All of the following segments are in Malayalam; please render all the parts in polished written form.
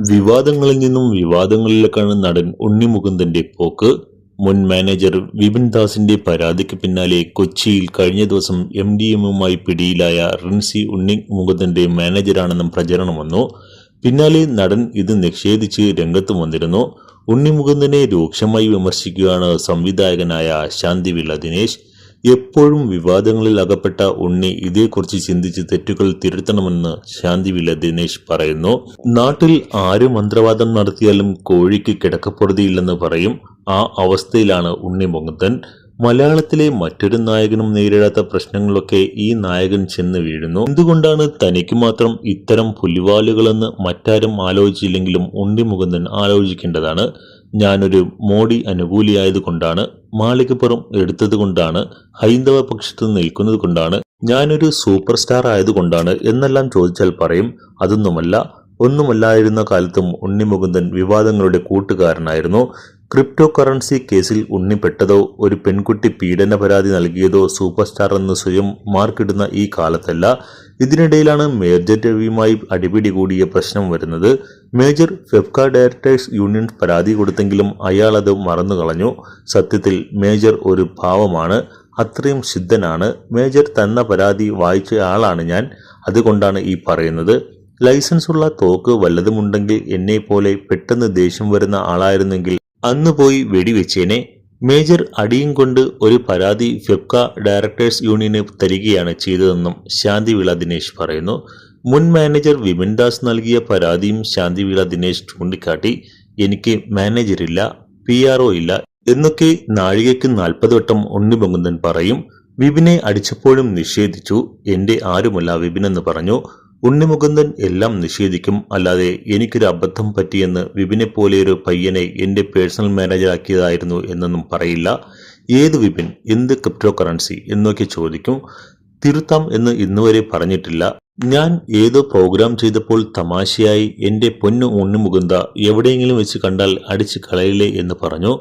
വിവാദങ്ങളിൽ നിന്നും വിവാദങ്ങളിലേക്കാണ് നടൻ ഉണ്ണി മുകുന്ദന്റെ പോക്ക്. മുൻ മാനേജർ വിപിൻ ദാസിന്റെ പരാതിക്ക് പിന്നാലെ കൊച്ചിയിൽ കഴിഞ്ഞ ദിവസം MDMയുമായി പിടിയിലായ റിൻസി ഉണ്ണി മുകുന്ദന്റെ മാനേജറാണെന്നും പ്രചരണം വന്നു. പിന്നാലെ നടൻ ഇത് നിഷേധിച്ച് രംഗത്ത് വന്നിരുന്നു. ഉണ്ണി മുകുന്ദനെ രൂക്ഷമായി വിമർശിക്കുകയാണ് സംവിധായകനായ ശാന്തിവിള ദിനേശ്. എപ്പോഴും വിവാദങ്ങളിൽ അകപ്പെട്ട ഉണ്ണി ഇതേക്കുറിച്ച് ചിന്തിച്ച് തെറ്റുകൾ തിരുത്തണമെന്ന് ശാന്തിവിള ദിനേശ് പറയുന്നു. നാട്ടിൽ ആര് മന്ത്രവാദം നടത്തിയാലും കോഴിക്ക് കിടക്കപ്പുറതിയില്ലെന്ന് പറയും. ആ അവസ്ഥയിലാണ് ഉണ്ണി മുകുന്ദൻ. മലയാളത്തിലെ മറ്റൊരു നായകനും നേരിടാത്ത പ്രശ്നങ്ങളൊക്കെ ഈ നായകൻ ചെന്ന് വീഴുന്നു. എന്തുകൊണ്ടാണ് തനിക്ക് മാത്രം ഇത്തരം പുലിവാലുകളെന്ന് മറ്റാരും ആലോചിച്ചില്ലെങ്കിലും ഉണ്ണി മുകുന്ദൻ ആലോചിക്കേണ്ടതാണ്. ഞാനൊരു മോഡി അനുകൂലിയായതുകൊണ്ടാണ്, മാളികപ്പുറം എടുത്തതുകൊണ്ടാണ്, ഹൈന്ദവ പക്ഷത്ത് നിൽക്കുന്നത് കൊണ്ടാണ്, ഞാനൊരു സൂപ്പർ സ്റ്റാർ ആയതുകൊണ്ടാണ് എന്നെല്ലാം ചോദിച്ചാൽ പറയും അതൊന്നുമല്ല. ഒന്നുമല്ലായിരുന്ന കാലത്തും ഉണ്ണി മുകുന്ദൻ വിവാദങ്ങളുടെ കൂട്ടുകാരനായിരുന്നു. ക്രിപ്റ്റോ കറൻസി കേസിൽ ഉണ്ണിപ്പെട്ടതോ ഒരു പെൺകുട്ടി പീഡന പരാതി നൽകിയതോ സൂപ്പർ സ്റ്റാർ എന്ന് സ്വയം മാർക്കിടുന്ന ഈ കാലത്തല്ല. ഇതിനിടയിലാണ് മേജർ രവിയുമായി അടിപിടി കൂടിയ പ്രശ്നം വരുന്നത്. മേജർ ഫെഫ്ക ഡയറക്ടേഴ്സ് യൂണിയൻ പരാതി കൊടുത്തെങ്കിലും അയാൾ അത് മറന്നു കളഞ്ഞു. സത്യത്തിൽ മേജർ ഒരു പാവമാണ്, അത്രയും ശുദ്ധനാണ്. മേജർ തന്ന പരാതി വായിച്ച ആളാണ് ഞാൻ. അതുകൊണ്ടാണ് ഈ പറയുന്നത്. ലൈസൻസ് ഉള്ള തോക്ക് വല്ലതുമുണ്ടെങ്കിൽ എന്നെ പോലെ പെട്ടെന്ന് ദേഷ്യം വരുന്ന ആളായിരുന്നെങ്കിൽ അന്ന് പോയി വെടിവെച്ചേനെ. മേജർ അടിയും കൊണ്ട് ഒരു പരാതി ഫെഫ്ക ഡയറക്ടേഴ്സ് യൂണിയന് തരികയാണ് ചെയ്തതെന്നും ശാന്തിവിള ദിനേശ് പറയുന്നു. മുൻ മാനേജർ വിപിൻ ദാസ് നൽകിയ പരാതിയും ശാന്തിവിള ദിനേശ് ചൂണ്ടിക്കാട്ടി. എനിക്ക് മാനേജറില്ല, PRO ഇല്ല എന്നൊക്കെ നാഴികയ്ക്ക് 40 വട്ടം ഉണ്ണി മുകുന്ദൻ പറയും. വിപിനെ അടിച്ചപ്പോഴും നിഷേധിച്ചു. എന്റെ ആരുമല്ല വിപിനെന്ന് പറഞ്ഞു. ഉണ്ണി മുകുന്ദൻ എല്ലാം നിഷേധിക്കും. അല്ലാതെ എനിക്കൊരു അബദ്ധം പറ്റിയെന്ന് വിപിനെ പോലെയൊരു പയ്യനെ എന്റെ പേഴ്സണൽ മാനേജറാക്കിയതായിരുന്നു എന്നൊന്നും പറയില്ല. ഏത് വിപിൻ, എന്ത് ക്രിപ്റ്റോ കറൻസി എന്നൊക്കെ ചോദിക്കും. തിരുത്താം എന്ന് ഇന്നുവരെ പറഞ്ഞിട്ടില്ല. ഞാൻ ഏതോ പ്രോഗ്രാം ചെയ്തപ്പോൾ തമാശയായി എന്റെ പൊന്നു ഉണ്ണി മുകുന്ദ എവിടെയെങ്കിലും വെച്ച് കണ്ടാൽ അടിച്ച് കളയില്ലേ എന്ന് പറഞ്ഞു.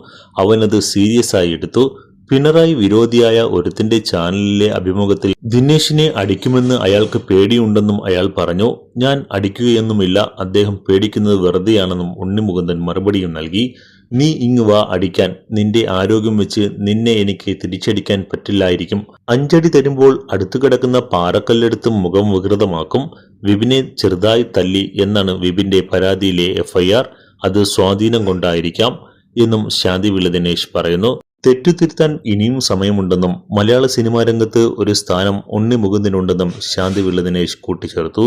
അവനത് സീരിയസ് ആയി എടുത്തു. പിണറായി വിരോധിയായ ഒരുത്തിന്റെ ചാനലിലെ അഭിമുഖത്തിൽ ദിനേശിനെ അടിക്കുമെന്ന് അയാൾക്ക് പേടിയുണ്ടെന്നും അയാൾ പറഞ്ഞു. ഞാൻ അടിക്കുകയൊന്നുമില്ല, അദ്ദേഹം പേടിക്കുന്നത് വെറുതെയാണെന്നും ഉണ്ണി മുകുന്ദൻ മറുപടിയും നൽകി. നീ ഇങ്ങ് വാ അടിക്കാൻ, നിന്റെ ആരോഗ്യം വെച്ച് നിന്നെ എനിക്ക് തിരിച്ചടിക്കാൻ പറ്റില്ലായിരിക്കും. 5 അടി തരുമ്പോൾ അടുത്തു കിടക്കുന്ന പാറക്കല്ലെടുത്ത് മുഖം വികൃതമാക്കും. വിപിനെ ചെറുതായി തല്ലി എന്നാണ് വിപിന്റെ പരാതിയിലെ FIR. അത് സ്വാധീനം കൊണ്ടായിരിക്കാം എന്നും ശാന്തിവിള ദിനേശ് പറയുന്നു. തെറ്റുതിരുത്താൻ ഇനിയും സമയമുണ്ടെന്നും മലയാള സിനിമാ രംഗത്ത് ഒരു സ്ഥാനം ഉണ്ണി മുകുന്ദനുണ്ടെന്നും ശാന്തിവിള ദിനേശ് കൂട്ടിച്ചേർത്തു.